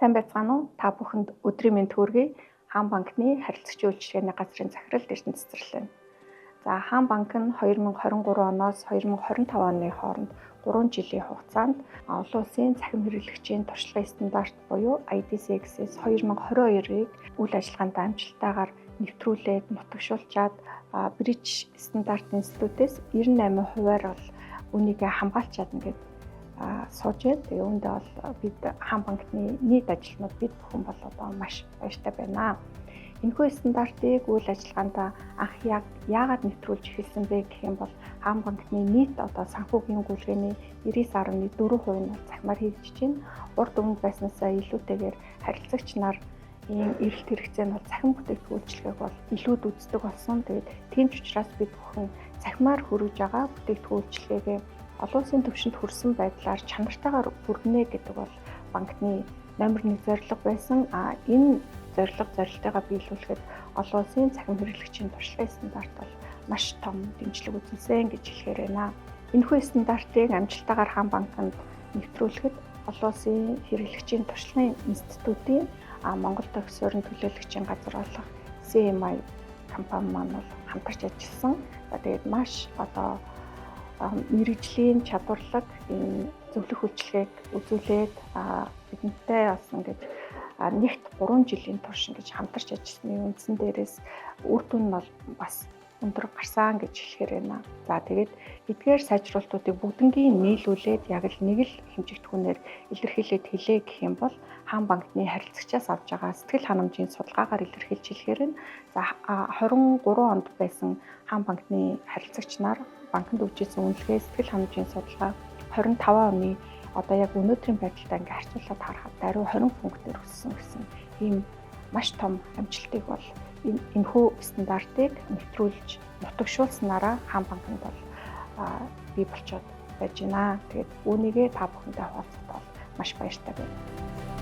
Сайн байцгаана уу? Та бүхэнд өдрийн мэнд хүргэе. Хаан банкны харилцагчийн үйлчилгээний газрын захирал Эрдэнэ Цэцэрлэг. За Хаан банк нь 2023 оноос 2025 оны хооронд 3 жилийн хугацаанд олон улсын цахим хэрэглэгчийн туршлагын стандарт буюу IDC-ээс 2022-ыг үйл ажиллагаанд амжилттайгаар нэвтрүүлээд нутагшуулчаад Бритиш стандарт институтээс 98%-аар бол үнийг хамгаалж чадна гэдэг суужээ. Тэгээ үүндээ бол бид Хаан банкны нийт ажилтнууд бид бүхэн бол одоо маш баяртай байна. Энэхүү стандартыг үйл ажиллагаанд анх яагаад нэвтрүүлж эхэлсэн бэ гэх юм бол Хаан банкны нийт одоо санхүүгийн гүйлгээний 99.4% нь цахимаар хийгдэж байна. Урд өмнө байснаасаа илүүтэйгээр харилцагч нар ийм эрэлт хэрэгцээнд бол цахим бүтээгдэхүүн үйлчилгээг бол илүүд үздэг болсон. Тэгээд тийм ч учраас бид бүхэн цахимаар хүргэж байгаа бүтээгдэхүүн үйлчилгээгээ олон улсын түвшинд хүрсэн байдлаар чанартайгаар бүрднэ гэдэг бол банкны номер 1 зорилго байсан. Энэ зорилтойгоо биелүүлэхэд олон улсын цахим хэрэглэгчийн туршлагын стандарт бол маш том дэмжлэг үзүүлсэн гэж хэлэхээр байна. Энэхүү стандартыг амжилттайгаар Хаан банкнд нэвтрүүлэхэд олон улсын хэрэглэгчийн туршлагын институтийн Монгол дахь суурин төлөөлөгчийн газар болох CMI компани маань бол хамтарч ажилласан. Тэгээд маш одоо мэрэгжлийн чадварлаг энэ зөвлөх үйлчилгээг үзүүлээд бидэнтэй бас ингэж нэгт 3 жилийн турш ингэж хамтарч ажилласны үндсэн дээрээс үр дүн нь бол бас өндөр гарсан гэж хэлэхээр байна. За тэгээд эдгээр сайжруулалтуудыг бүгднгийн нийлүүлээд яг л нэг л хэмжигдэхүүнээр илэрхийлээд хэлээ гэх юм бол Хаан банкны харилцагчаас авж байгаа сэтгэл ханамжийн судалгаагаар илэрхийлж хэлэхээр нь за 23 онд байсан Хаан банкны харилцагч нар банкнд өгчээсэн үнэлгээ сэтгэл ханамжийн судалгаа 25 оны одоо яг өнөөдрийн байдалтай ингээ харьцуулаад харахад даруй 20 пунктээр өссөн гэсэн ийм маш том амжилтыг бол энэхүү стандартыг нэвтрүүлж нутагшуулснараа Хаан банкнд бол бий болчиход байж байна. Тэгээд үүнийгээ та бүхэндээ хуваалцах бол маш баяртай байна.